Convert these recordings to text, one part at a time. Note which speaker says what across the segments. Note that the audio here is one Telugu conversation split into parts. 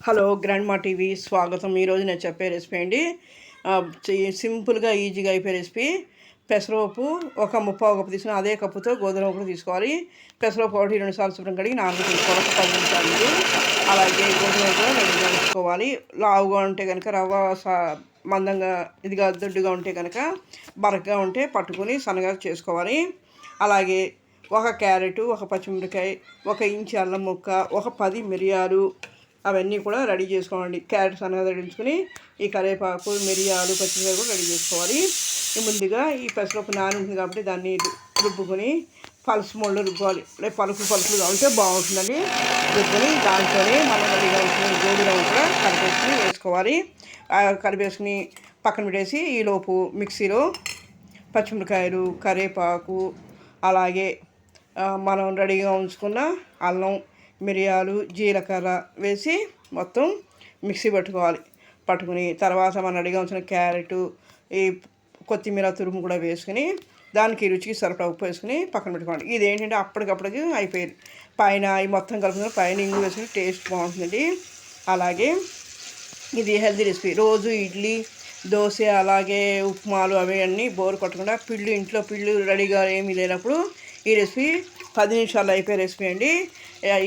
Speaker 1: హలో గ్రాండ్మా టీవీ స్వాగతం. ఈరోజు నేను చెప్పే రెసిపీ అండి, సింపుల్గా ఈజీగా అయిపోయే రెసిపీ. పెసరపప్పు ఒక ముప్పావు కప్పు తీసుకుని అదే కప్పుతో గోధుమ కూడా తీసుకోవాలి. పెసరపప్పు ఒకటి 2 సార్లు శుభ్రం కడిగి తీసుకోవాలి, ఒక 10 నిమిషాలు. అలాగే గోధుమ కూడా 2 తీసుకోవాలి. లావుగా ఉంటే కనుక రవ్వ మందంగా ఇదిగా దొడ్డుగా ఉంటే కనుక బరకగా ఉంటే పట్టుకొని సన్నగా చేసుకోవాలి. అలాగే ఒక క్యారెట్, ఒక పచ్చిమిరపకాయ, 1 ఇంచు అల్లం ముక్క, ఒక 10 మిరియాలు అవన్నీ కూడా రెడీ చేసుకోవాలి. క్యారెట్స్ అనేది రెడీంచుకొని ఈ కరివేపాకు, మిరియాలు, పచ్చిమిరపకాయ కూడా రెడీ చేసుకోవాలి. ముందుగా ఈ పెసరపప్పు నాని ఉంటుంది కాబట్టి దాన్ని రుబ్బుకొని పలుసు మోడ్లో రుబ్బాలి. పలుకులుగా ఉంటే బాగుంటుందండి. రుబ్బుకొని దాంట్లోనే మనం రెడీగా ఉంటున్న గోధుమ కూడా కలిపేసుకుని వేసుకోవాలి. కలిపేసుకుని పక్కన పెట్టేసి ఈలోపు మిక్సీలో పచ్చిమిరపకాయలు, కరివేపాకు, అలాగే మనం రెడీగా ఉంచుకున్న అల్లం, మిరియాలు, జీలకర్ర వేసి మొత్తం మిక్సీ పట్టుకుని తర్వాత మనం రెడీగా ఉంచిన క్యారెట్, ఈ కొత్తిమీర తురుము కూడా వేసుకుని దానికి రుచికి సరిపడా ఉప్పు వేసుకుని పక్కన పెట్టుకోవాలి. ఇది ఏంటంటే అప్పటికప్పటికి అయిపోయింది. పైన ఈ మొత్తం కలుపుకుని పైన ఇంగు వేసుకుని టేస్ట్ బాగుంటుందండి. అలాగే ఇది హెల్తీ రెసిపీ. రోజు ఇడ్లీ, దోశ, అలాగే ఉప్మాలు అవి అన్నీ బోరు కొట్టకుండా ఇంట్లో రెడీగా ఏమీ లేనప్పుడు ఈ రెసిపీ 10 నిమిషాల్లో అయిపోయే రెసిపీ అండి.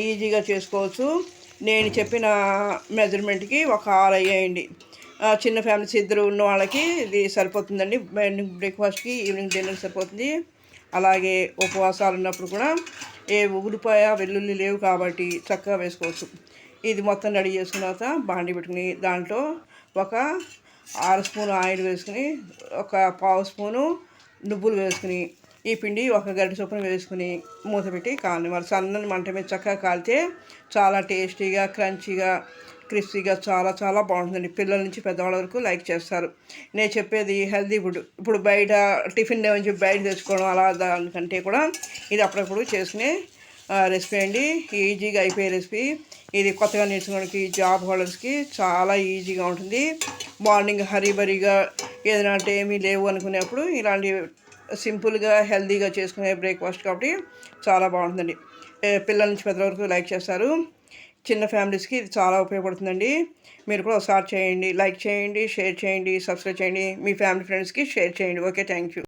Speaker 1: ఈజీగా చేసుకోవచ్చు. నేను చెప్పిన మెజర్మెంట్కి ఒక 6 అయ్యాయండి. చిన్న ఫ్యామిలీస్ 2 ఉన్న వాళ్ళకి ఇది సరిపోతుందండి. మార్నింగ్ బ్రేక్ఫాస్ట్కి, ఈవినింగ్ డిన్నర్ సరిపోతుంది. అలాగే ఉపవాసాలు ఉన్నప్పుడు కూడా ఉల్లిపాయ, వెల్లుల్లి లేవు కాబట్టి చక్కగా వేసుకోవచ్చు. ఇది మొత్తం రెడీ చేసుకున్న తర్వాత బాండి పెట్టుకుని దాంట్లో ఒక 6 స్పూన్ ఆయిల్ వేసుకుని, ఒక 1/2 స్పూను నువ్వులు వేసుకుని, ఈ పిండి ఒక గరిటె చొప్పున వేసుకుని మూత పెట్టి కాలి మరి సన్నని మంట మీద చక్కగా కాలితే చాలా టేస్టీగా, క్రంచీగా, క్రిస్పీగా చాలా చాలా బాగుంటుందండి. పిల్లల నుంచి పెద్దవాళ్ళ వరకు లైక్ చేస్తారు. నేను చెప్పేది హెల్తీ ఫుడ్. ఇప్పుడు బయట టిఫిన్ నుంచి బయట తెచ్చుకోవడం అలా దానికంటే కూడా ఇది అప్పుడప్పుడు చేసుకునే రెసిపీ అండి. ఈజీగా అయిపోయే రెసిపీ. ఇది కొత్తగా నేర్చుకోవడానికి, జాబ్ హోల్డర్స్కి చాలా ఈజీగా ఉంటుంది. మార్నింగ్ హరీబరీగా ఏదైనా అంటే ఏమీ లేవు అనుకునేప్పుడు ఇలాంటి సింపుల్గా హెల్తీగా చేసుకునే బ్రేక్ఫాస్ట్ కాబట్టి చాలా బాగుంటుందండి. పిల్లల నుంచి పెద్ద వరకు లైక్ చేస్తారు. చిన్న ఫ్యామిలీస్కి ఇది చాలా ఉపయోగపడుతుందండి. మీరు కూడా ఒకసారి చేయండి, లైక్ చేయండి, షేర్ చేయండి, సబ్స్క్రైబ్ చేయండి, మీ ఫ్యామిలీ ఫ్రెండ్స్కి షేర్ చేయండి. Okay, thank you.